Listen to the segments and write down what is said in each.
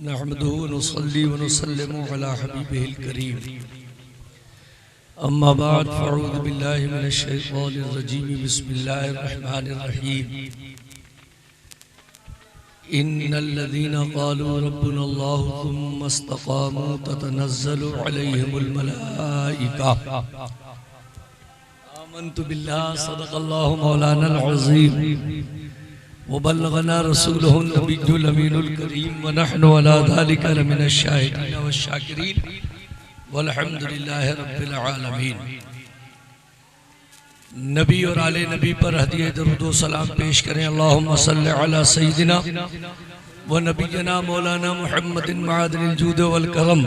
नहमदुहु व नुसल्ली व नुसल्लिमु अला हबीबिहिल करीम। अम्मा बाद फ़अऊज़ु बिल्लाहि मिनश शैतानिर रजीम। बिस्मिल्लाहिर रहमानिर रहीम। इन्नल लज़ीना क़ालू रब्बुनल्लाहु थुम्मा इस्तक़ामू ततनज़्ज़लु अलैहिमुल मलाइका आमन्तु बिल्लाहि सदक़ल्लाहु मौलानल अज़ीम व बल्लगना रसूलुहुन नबियुल अमीनुल करीम व नहनु अला ज़ालिका लमिनश शाहिदीन वश्शाकिरीन वल्हम्दुलिल्लाहि रब्बिल आलमीन। नबी और आले नबी पर हदिया दरूद व सलाम पेश करें। अल्लाहुम्मा सल्लि अला सय्यिदिना व नबियना मौलाना मुहम्मदिन मआदिनिल जूद वल करम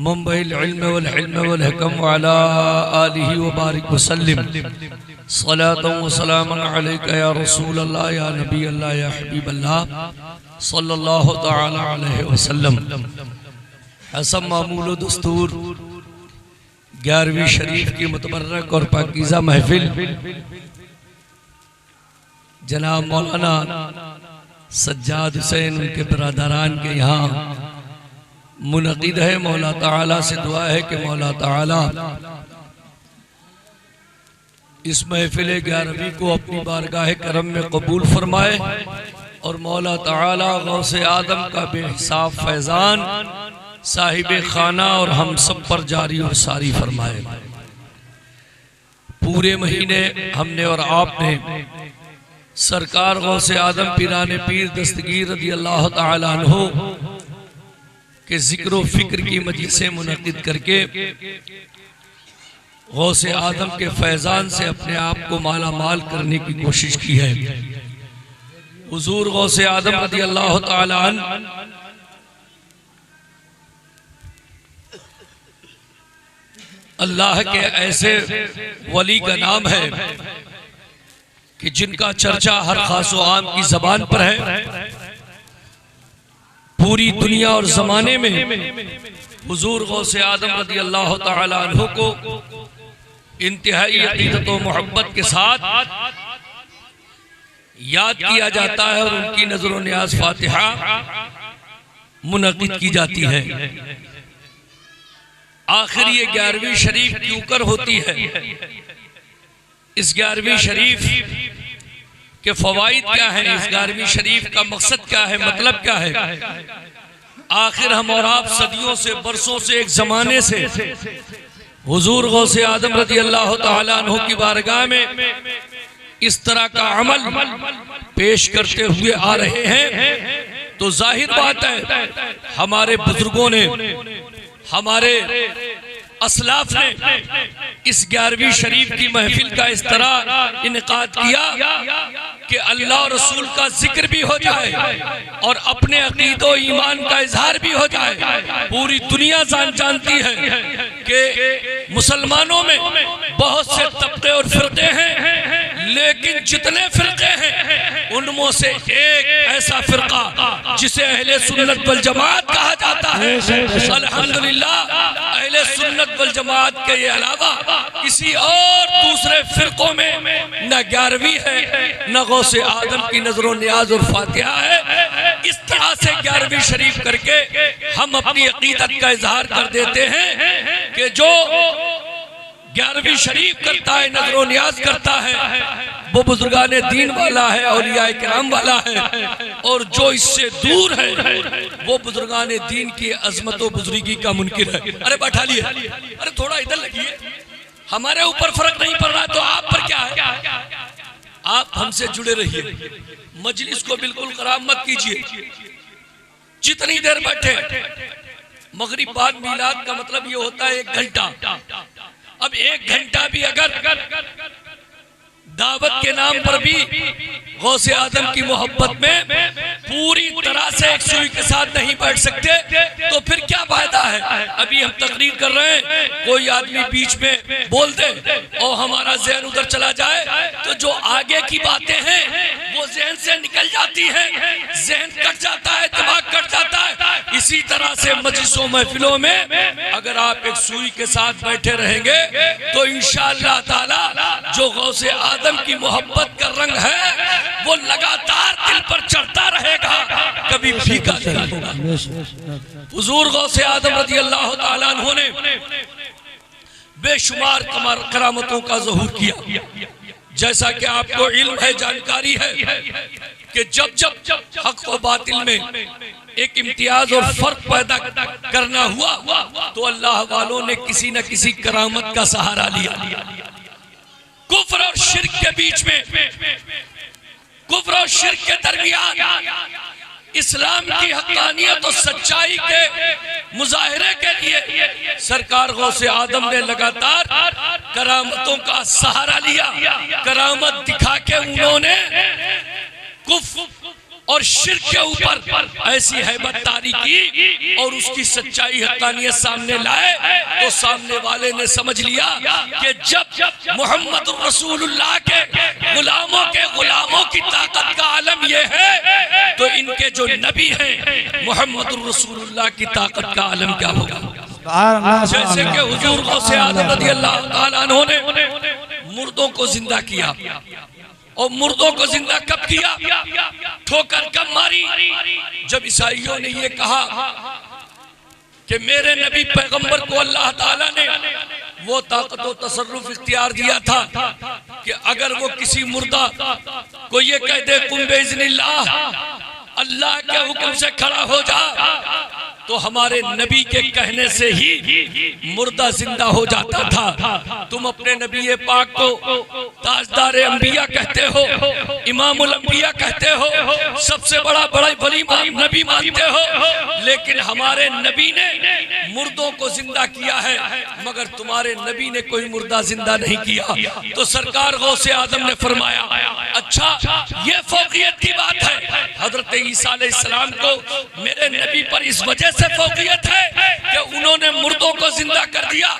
मुंबइल इल्म वल हिल्म वल हिकम व अला आलिहि व बारिक व सल्लिम सलातन व सलामन अलैका या रसूल अल्लाह या नबी अल्लाह या हबीब अल्लाह सल्लल्लाहु तआला अलैहि वसल्लम। हसन मामूल दस्तूर 11वीं शरीफ की मुतबर्रक और पाकीज़ा महफिल जनाब मौलाना सज्जाद हुसैन उनके बरादरान के यहाँ मुनक़िद है। मौला ताला से दुआ है कि मौला ताला इस महफिल 11वीं को अपनी बारगाह करम में कबूल फरमाए और मौला ताला गौसे आदम का बेहिसाब फैज़ान साहिब खाना और हम सब पर जारी और सारी फरमाए। पूरे महीने हमने और आपने सरकार गौसे आदम पीराने पीर दस्तगीर रज़ी अल्लाह ताला अन्हु के जिक्र व फिक्र की मजलिसें मुनक़िद करके गौसे आदम के फैज़ान से अपने आप को माला माल करने की कोशिश की है। हुजूर गौसे आदम रज़ी अल्लाह ताला अन्हु अल्लाह के ऐसे वली का नाम है कि जिनका चर्चा हर खास व आम की जबान पर है। पूरी दुनिया और जमाने में हुजूर गौसे आदम रज़ी अल्लाह ताला अन्हु को इंतहाई अक़ीदत व मोहब्बत के साथ याद किया जाता है और उनकी नज़र व नियाज़ फातिहा मुनक़िद की जाती है। आखिर ये 11वीं शरीफ क्यों कर होती है? इस 11वीं शरीफ के फवाइद क्या है? इस 11वीं शरीफ का मकसद क्या है, मतलब क्या है? आखिर हम और आप सदियों से बरसों से एक जमाने से हुजूर गौसे आदम रज़ी अल्लाह ताला अन्हु की बारगाह में इस तरह का अमल पेश करते हुए आ रहे हैं, तो जाहिर बात है हमारे बुजुर्गों ने, हमारे असलाफ ने इस 11वीं शरीफ की महफिल का इस तरह इनकाद किया कि अल्लाह और रसूल का जिक्र भी हो जाए और अपने अकीदो ईमान का इजहार भी हो जाए। पूरी दुनिया जानती है कि मुसलमानों में बहुत से तबके और फिरके हैं, लेकिन जितने फिरके हैं उनमें से एक ऐसा फिरका जिसे अहले सुन्नत वल जमात कहा जाता है। अल्हम्दुलिल्लाह अहले सुन्नत वल जमात के अलावा किसी और दूसरे फिरकों में न 11वीं है न गौसे आदम की नजरों नियाज और फातिहा है। इस तरह से 11वीं शरीफ करके हम अपनी अकीदत का इजहार कर देते हैं कि जो 11वीं शरीफ करता है, नजरों नियाज करता है, वो बुजुर्गाने दीन वाला है, औलिया किराम वाला है, और जो इससे दूर है वो बुजुर्गाने दीन की अजमत व बुजुर्गी का मुनकिर है। अरे बैठा लिए, अरे थोड़ा इधर लगिए, हमारे ऊपर फर्क नहीं पड़ रहा तो आप पर क्या है? आप हमसे जुड़े रहिए, मजलिस को बिल्कुल खराब मत कीजिए। जितनी देर बैठे, मगरिब बाद मिलाद का मतलब ये होता है 1 घंटा। अब 1 घंटा भी अगर दावत के नाम पर भी गौसे आदम की मोहब्बत में पूरी तरह से एक सुई के साथ नहीं बैठ सकते तो फिर क्या फायदा है? अभी हम तकरीर कर रहे हैं, कोई आदमी बीच में बोल दे और हमारा जहन उधर चला जाए तो जो आगे की बातें हैं वो जहन से निकल जाती हैं, जहन कट जाता है, दिमाग कट जाता है। इसी तरह से मजलिसों महफिलों में अगर आप एक सुई के साथ बैठे रहेंगे तो इंशाअल्लाह ताला जो गौसे आदम की मोहब्बत का रंग है वो लगातार दिल पर चढ़ता रहेगा। कभी फीका नहीं होगा। हुजूर गौसे आदम रज़ी अल्लाह ताला अन्हु ने बेशुमार करामतों का ज़हूर किया। जैसा कि आपको इल्म है, जानकारी है कि जब जब हक व बातिल में एक इम्तियाज और फर्क पैदा करना हुआ तो अल्लाह वालों ने किसी न किसी करामत का सहारा लिया। कुफ्र और शिर्क के बीच में, कुफ्र और शिर्क के दरमियान इस्लाम की हक़ानियत और सच्चाई के मुजाहिरे के लिए सरकार गौसे आदम ने लगातार करामतों का सहारा लिया। करामत दिखा के उन्होंने कुफ्र और शिर्क के ऊपर ऐसी हैबत तारी की और उसकी सच्चाई हक़ानियत सामने लाए तो सामने वाले ने समझ लिया कि जब मोहम्मद रसूलुल्लाह के गुलामों की ताकत का आलम यह है तो इनके जो नबी हैं मोहम्मद रसूलुल्लाह की ताकत का आलम क्या होगा। जैसे कि हुजूर गौसे आदम रज़ी अल्लाह ताला अन्हु ने मुर्दों को जिंदा किया। और मुर्दों को जिंदा कब किया, ठोकर कब मारी, जब ईसाइयों ने ये कहा कि मेरे नबी पैगंबर को अल्लाह ताला ने वो ताकत व तसर्रुफ इख्तियार दिया था कि अगर वो किसी मुर्दा को ये कह दे कुम बेइज़्निल्लाह, अल्लाह के हुक्म से खड़ा हो जा, तो हमारे नबी के कहने से ही मुर्दा जिंदा हो जाता था। तुम अपने नबी पाक को ताजदार अंबिया कहते हो, इमामुल अंबिया कहते हो, सबसे बड़ा वली नबी मानते हो, लेकिन हमारे नबी ने मुर्दों को जिंदा किया है मगर तुम्हारे नबी ने कोई मुर्दा जिंदा नहीं किया। तो सरकार गौसे आदम ने फरमाया अच्छा ये फौकियत की बात है। हजरत ईसा अलैहिस्सलाम को मेरे नबी पर इस वजह से फौकियत है कि उन्होंने मुर्दों को जिंदा कर दिया।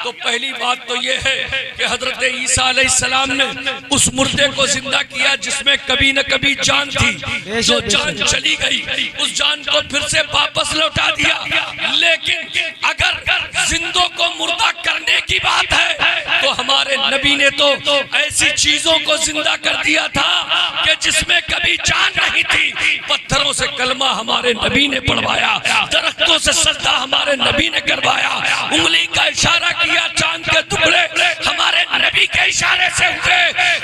तो पहली बात तो ये है कि हजरत ईसा अलैहिस्सलाम ने उस मुर्दे को जिंदा किया जिसमें कभी न कभी जान थी, जो जान चली गई उस जान को फिर से वापस लौटा दिया। लेकिन अगर जिंदों को मुर्दा करने की बात है तो हमारे नबी ने तो ऐसी चीजों को जिंदा कर दिया था कि जिसमें कभी जान नहीं थी। पत्थरों से कलमा हमारे नबी ने पढ़वाया, दरख्तों से सजदा हमारे नबी ने करवाया, उंगली का इशारा किया, चांद के टुकड़े हमारे नबी के इशारे से हुए।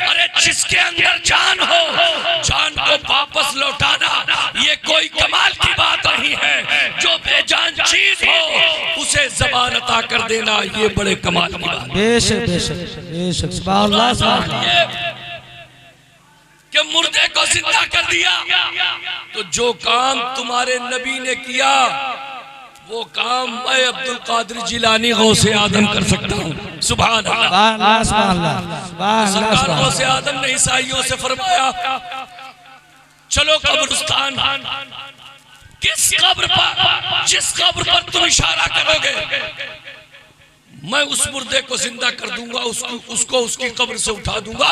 अरे जिसके अंदर जान हो, जान को वापस लौटाना ये कोई कमाल की बात नहीं है। जो बेजान चीज हो उसे ज़बान अता कर देना ये बड़े कमाल की बात है। कि मुर्दे को जिंदा कर दिया तो जो काम तुम्हारे नबी ने किया वो काम मैं अब्दुल कादिर जिलानी गौसे आदम कर सकता हूँ। सुभान अल्लाह। सरकार गौसे आदम ने ईसाइयों से फरमाया चलो कब्रिस्तान, किस कब्र पर, जिस कब्र पर तुम इशारा करोगे मैं उस मुर्दे को जिंदा कर दूंगा, उसको उसकी कब्र से उठा दूंगा।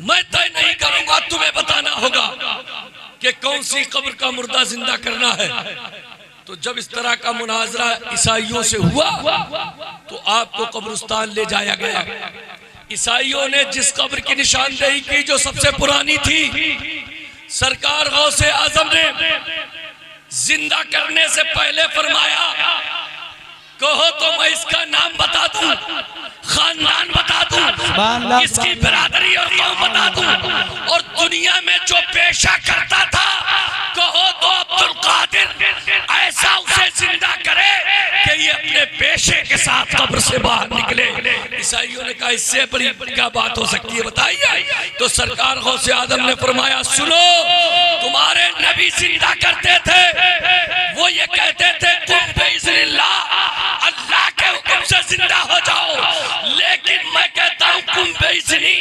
मैं तय नहीं करूंगा, तुम्हें बताना होगा कि कौन सी कब्र का मुर्दा जिंदा करना है। तो जब इस तरह का मुनाजरा ईसाइयों से हुआ तो आपको कब्रिस्तान ले जाया गया। ईसाइयों ने जिस कब्र की निशानदेही की जो सबसे पुरानी थी, सरकार गौसे आजम ने जिंदा करने से पहले फरमाया कहो तो मैं इसका नाम बता दूं, खानदान बता दूं, इसकी बिरादरी और कौम बता दूं, और दुनिया में जो पेशा करता था कहो तो अब्दुल कादिर ऐसा उसे जिंदा करे कि ये अपने पेशे के साथ कब्र से बाहर निकले। ईसाइयों ने कहा इससे बड़ी क्या बात हो सकती है बताइए। तो सरकार गौसे आदम ने फरमाया सुनो, तुम्हारे नबी जिंदा करते थे, वो ये कहते थे कुम बेइज़्निल्लाह, अल्लाह के हुक्म से जिंदा हो जाओ, लेकिन मैं कहता हूँ कुम बेइज़्नी,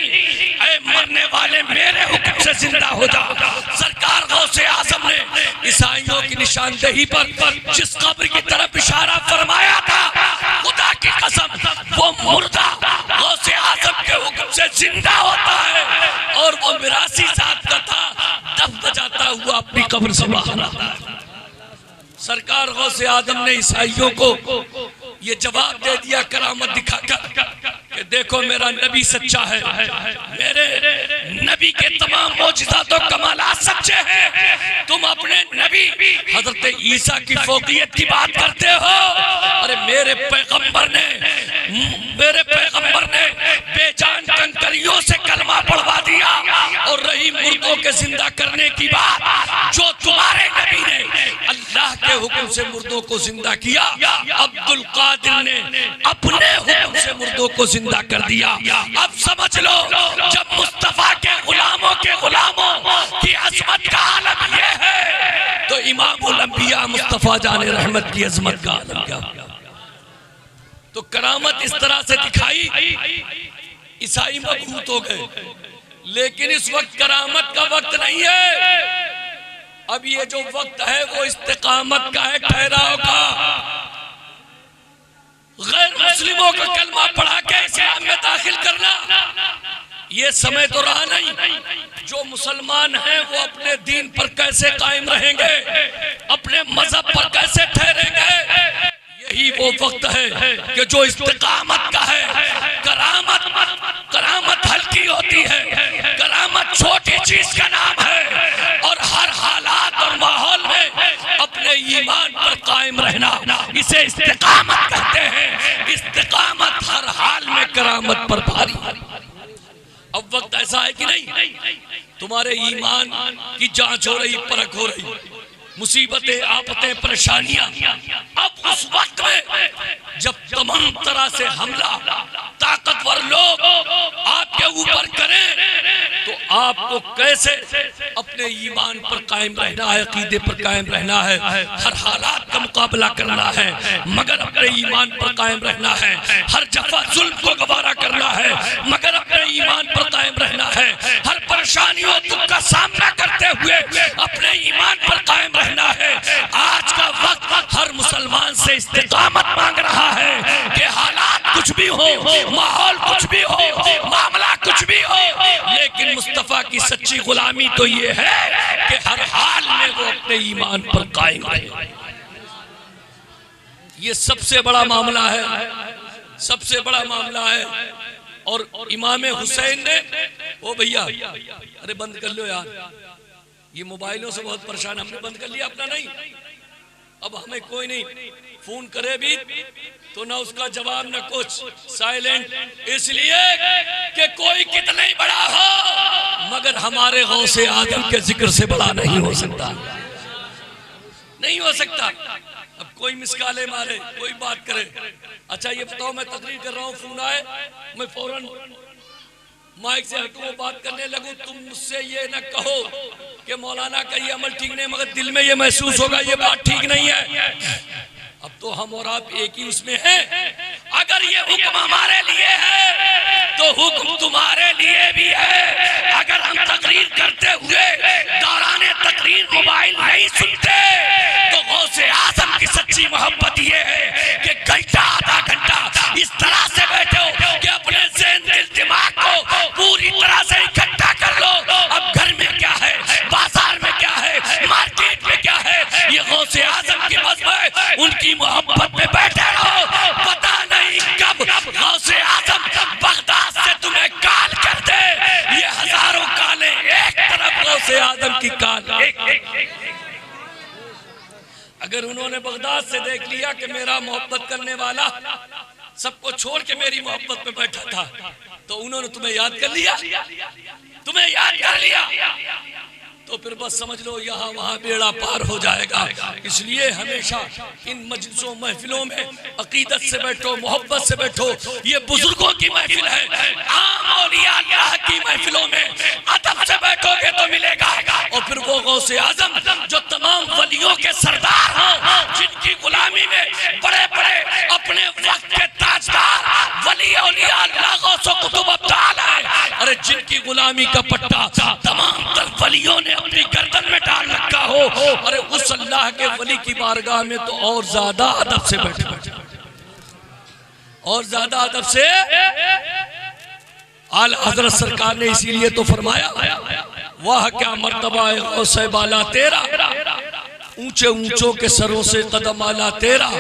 ऐ मरने वाले मेरे हुक्म से जिंदा हो जाओ। सरकार गौसे आजम ने ईसाइयों की निशानदेही पर जिस कब्र की तरफ इशारा फरमाया था, खुदा की कसम वो मुर्दा गौसे आजम के हुक्म से जिंदा होता है और वो 82 साल का था, दफ बजाता हुआ अपनी कब्र से बाहर आता है। सरकार गौसे आदम ने ईसाइयों को ये जवाब दे दिया करामत दिखाकर कि देखो मेरा नबी सच्चा है, मेरे नबी के तमाम मौजिज़ात और कमालात सच्चे हैं। तुम अपने नबी हजरत ईसा की फौकियत की बात करते हो। अरे मेरे पैगंबर ने बेजान कंकरियों से कलमा पढ़वा दिया। और रही मुर्दों के जिंदा करने की बात, जो तुम्हारे नबी ने अल्लाह के हुक्म से मुर्दों को जिंदा किया, अब्दुल कादिर ने अपने हुक्म से मुर्दों को जिंदा कर दिया। अब समझ लो, जब मुस्तफा के गुलामों की अजमत का आलम ये है, तो इमामुल अंबिया मुस्तफा जाने रहमत की अजमत का आलम क्या? तो करामत इस तरह से दिखाई, ईसाई मबहूत हो गए। लेकिन इस वक्त करामत का वक्त नहीं है। अब ये जो वक्त है वो इस्तिकामत का है, ठहराव का। गैर मुस्लिमों का कलमा पढ़ा के इस्लाम में दाखिल करना, ये समय तो रहा नहीं। जो मुसलमान हैं वो अपने दीन पर कैसे कायम रहेंगे, अपने मजहब पर कैसे ठहरेंगे, यही वो वक्त है कि जो इस्तिकामत का है। करामत हल्की होती है, करामत छोटी चीज का नाम है। और हर हालात और माहौल में अपने ईमान पर कायम रहना, इसे इस्तिकामत कहते हैं। इस्तिकामत हर हाल में करामत पर भारी। अब वक्त ऐसा है कि नहीं, तुम्हारे ईमान की जांच हो रही, परख हो रही, मुसीबतें, आफतें, परेशानियां। अब उस वक्त में जब तमाम तरह से हमला ताकतवर लोग आपके ऊपर करें, तो आपको कैसे अपने ईमान पर कायम रहना है, अकीदे पर कायम रहना है, हर हालात का मुकाबला करना है, मगर अपने ईमान पर कायम रहना है। हर जफा जुल्म को गवारा करना है, मगर अपने ईमान पर कायम रहना है। हर परेशानियों का सामना करते हुए अपने ईमान पर कायम रहना है। आज का वक्त हर मुसलमान से इस्तिकामत मांग रहा है कि हालात कुछ भी हो, माहौल कुछ भी हो, मामला कुछ भी हो, लेकिन मुस्तफा की सच्ची गुलामी तो ये है कि हर हाल में वो अपने ईमान पर कायम रहे। ये सबसे बड़ा मामला है, सबसे बड़ा मामला है। और इमाम हुसैन ने, ओ भैया अरे बंद कर लो यार, ये मोबाइलों से बहुत परेशान, हमने बंद कर लिया अपना नहीं। अब हमें कोई नहीं फोन करे भी तो ना उसका जवाब ना कुछ, साइलेंट। इसलिए कि कोई कितना ही बड़ा हो, मगर हमारे गौसे आदम के जिक्र से बड़ा नहीं हो सकता, नहीं हो सकता। अब कोई मिसकाले मारे, कोई बात करे, अच्छा ये बताओ मैं तकरीर कर रहा हूँ, फोन आए, मैं फौरन माइक से हटूं, बात करने लगूं, तुम मुझसे ये न कहो कि मौलाना का ये अमल ठीक नहीं, मगर दिल में ये महसूस होगा ये बात ठीक नहीं है। अब तो हम और आप एक ही उसमें हैं। अगर ये हुक्म हमारे लिए है तो हुक्म तुम्हारे लिए भी है। अगर हम तकरीर करते हुए दौरान तकरीर मोबाइल नहीं सुनते, तो गौसे आजम की सच्ची मोहब्बत ये है कि घंटा आधा घंटा इस तरह से बैठो कि अपने ज़हन दिल दिमाग को पूरी तरह से इकट्ठा कर लो। अब घर में क्या है, बाजार में क्या है, मार्केट में क्या है, ये गौसे आजम की मजहब, उनकी मोहब्बत में बैठे रहो। पता नहीं कब गौसे आजम बगदाद से तुम्हें काल कर दे। ये हजारों काले एक तरफ, गौसे आजम की काल। अगर उन्होंने बगदाद से देख लिया कि मेरा मोहब्बत करने वाला सबको छोड़ के मेरी मोहब्बत में बैठा था, तो उन्होंने तुम्हें याद कर लिया, तुम्हें याद कर लिया, तो फिर बस समझ लो यहाँ वहाँ बेड़ा पार हो जाएगा। इसलिए हमेशा इन मजलिसों महफिलों में अकीदत से बैठो, मोहब्बत से बैठो। ये बुजुर्गों की महफिल है, आम औलिया अल्लाह की महफिलों में अदब से बैठोगे तो मिलेगा। और फिर वो गौसे आजम जो तमाम वलियों के सरदार हों, जिनकी गुलामी में बड़े बड़े अपने वक्त के ताजदार वली औलिया अल्लाह गौस कुतुब अब्दाल है, अरे जिनकी गुलामी का पट्टा तमाम तर वलियों ने अपनी गर्दन में डाल रखा हो, अरे उस अल्लाह के वली की बारगाह में तो और ज्यादा अदब से बैठे, और ज्यादा अदब से। आला हजरत सरकार ने इसीलिए तो फरमाया, वाह क्या मर्तबा है गौसे बाला तेरा, ऊंचे ऊंचों के सरों से कदम आला तेरा,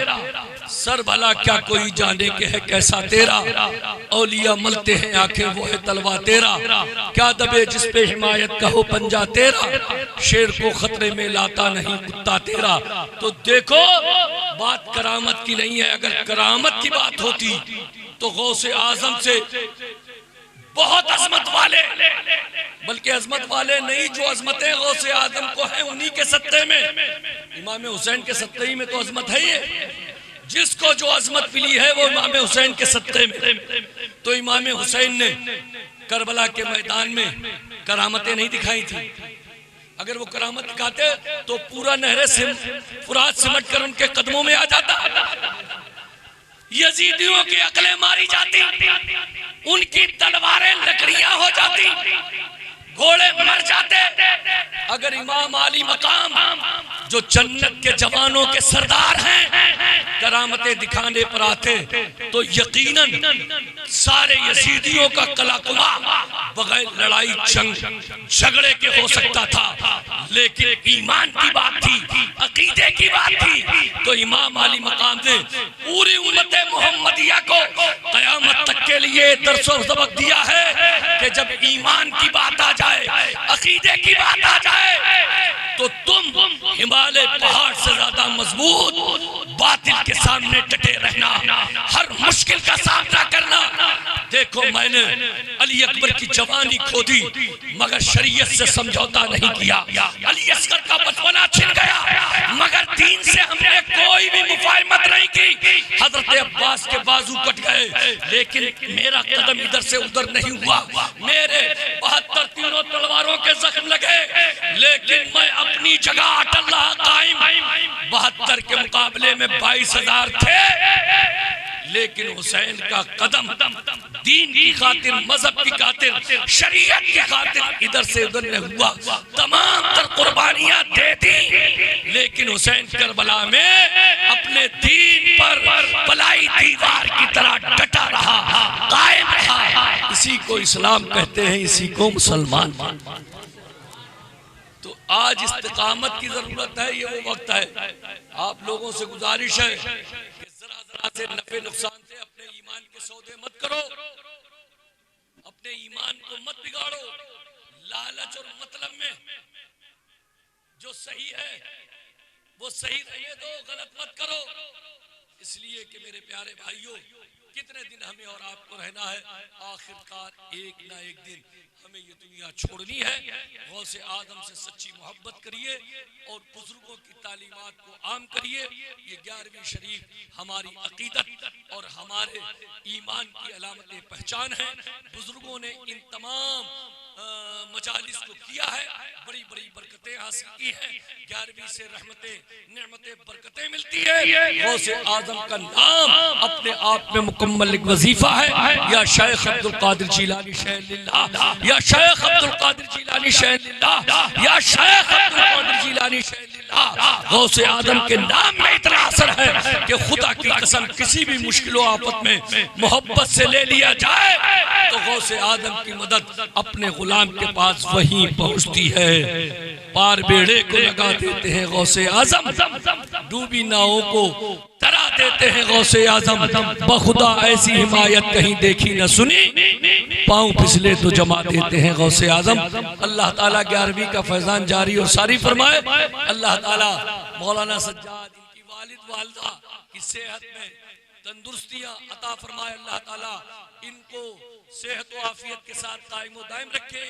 सर भला क्या कोई जाने के है कैसा तेरा, औलिया मलते हैं आंखें वो है तलवा तेरा, क्या दबे जिस पे हिमायत का हो पंजा तेरा, शेर को खतरे में लाता नहीं कुत्ता तेरा। तो देखो बात करामत की नहीं है, अगर करामत की बात होती तो गौसे आजम से बहुत अजमत वाले, बल्कि अजमत वाले नहीं, जो अजमतें गौसे आजम को है उन्हीं के सत्ते में, इमाम हुसैन के सत्ते ही में तो अजमत है ये। जिसको जो अजमत मिली है वो इमाम हुसैन के सत्ते में। तो इमाम हुसैन ने करबला के मैदान में करामतें नहीं दिखाई थी। अगर वो करामत दिखाते तो पूरा नहरे से फुरात सिमट कर उनके कदमों में आ जाता, यजीदियों की अकलें मारी जाती, उनकी तलवारें लकड़ियां हो जाती, घोड़े मर जाते। अगर इमाम आली मकाम जो जन्नत के जवानों के सरदार हैं करामतें दिखाने पर आते तो यकीनन सारे यजीदियों का कलाकुमा बगैर लड़ाई झगड़े के हो सकता था। लेकिन ईमान की बात थी, अकीदे की बात थी, तो इमाम आली मकाम ने पूरी उम्मत मोहम्मदिया को कयामत तक के लिए दरसो सबक दिया है कि जब ईमान की बात आ जाए, अकीदे की बात आ जाए, तो तुम हिमालय पहाड़ से ज्यादा मजबूत बातिल के सामने डटे रहना, हर मुश्किल का सामना करना। देखो मैंने अली अकबर की जवानी खो दी मगर शरीयत से समझौता नहीं किया, अली असगर का बचपना छिन गया मगर दीन से हमने कोई भी मुफाहिमत नहीं की। हजरत अब्बास के बाजू कट गए लेकिन मेरा कदम इधर से उधर नहीं हुआ, मेरे 72 तीनों तलवारों के जख्म लगे लेकिन मैं अपनी जगह अटल रहा कायम। 72 के मुकाबले में 22,000 थे लेकिन हुसैन का कदम दीन की खातिर, मजहब की खातिर, शरीयत की खातिर इधर से उधर नहीं हुआ, तमाम तर कुर्बानियां दे दी लेकिन हुसैन करबला में अपने दीन पर पलाई दीवार की तरह डटा रहा, कायम रहा। इसी को इस्लाम कहते हैं, इसी को मुसलमान। तो आज इस्तिकामत की जरूरत है, ये वो वक्त है। आप लोगों से गुजारिश है कि जरा जरा से नफे नुकसान से अपने ईमान के सौदे मत करो, अपने ईमान को मत बिगाड़ो। लालच और मतलब में जो सही है वो सही रहने दो, गलत मत करो। इसलिए कि मेरे प्यारे भाइयों, कितने दिन हमें और आपको रहना है, आखिरकार एक ना एक दिन हमें ये दुनिया छोड़नी है। गौसे आदम से सच्ची मोहब्बत करिए और बुजुर्गों की तालीमात को आम करिए। ये 11वीं शरीफ हमारी अकीदत और हमारे ईमान की अलामत पहचान है। बुजुर्गों ने इन तमाम मजालिस को किया है, बड़ी बड़ी बरकतें हासिल की हैं। 11वीं से रहमतें, नेमतें, बरकतें मिलती है। गौसे आजम का नाम अपने आप में मुकम्मल एक वजीफा है। या शेख अब्दुल कादिर जिलानी शैन लिल्लाह, या शेख अब्दुल कादिर जिलानी शैन लिल्लाह, या शेख अब्दुल कादिर जिलानी शैन लिल्लाह। गौसे आजम के नाम में इतना असर है कि खुदा की कसम किसी भी मुश्किल आफत में मोहब्बत से ले लिया जाए तो गौसे आजम की मदद अपने गुलाम के पास वहीं पहुंचती है। पार बेड़े को लगा देते हैं गौसे आजम, डूबी नावों को तरा देते हैं गौसे आजम। बखुदा ऐसी हिमायत कहीं देखी न सुनी, पाँव फिसले तो जमा देते हैं गौसे आजम। अल्लाह ताला 11वीं का फैजान जारी और सारी फरमाए। अल्लाह ताला मौलाना सज्जाद, इनकी वालिद वालदा की सेहत में तंदुरुस्तियां अता फरमाए। अल्लाह ताला इनको सेहत व आफियत के साथ कायम व दायम रखे।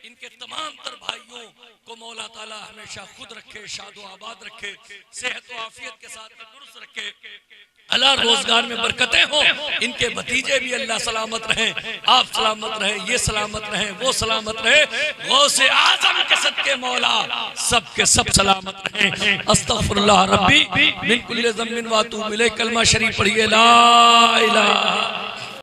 इनके तमाम तर भाइयों को मौला ताला हमेशा खुद रखे, शादो आबाद रखे, सेहत व आफियत के साथ तंदुरुस्त रखे। अल्लाह रोजगार में बरकतें हो, इनके भतीजे भी अल्लाह सलामत रहे, आप सलामत रहे, ये सलामत रहे, वो सलामत रहे। गौसे आजम के सदके मौला सब के सब सलामत रहे। अस्तगफिरुल्लाह रब्बी मिन कुल्ली ज़म्बिन व अतूबु इलैह। कलमा शरीफ पढ़िए, ला इलाहा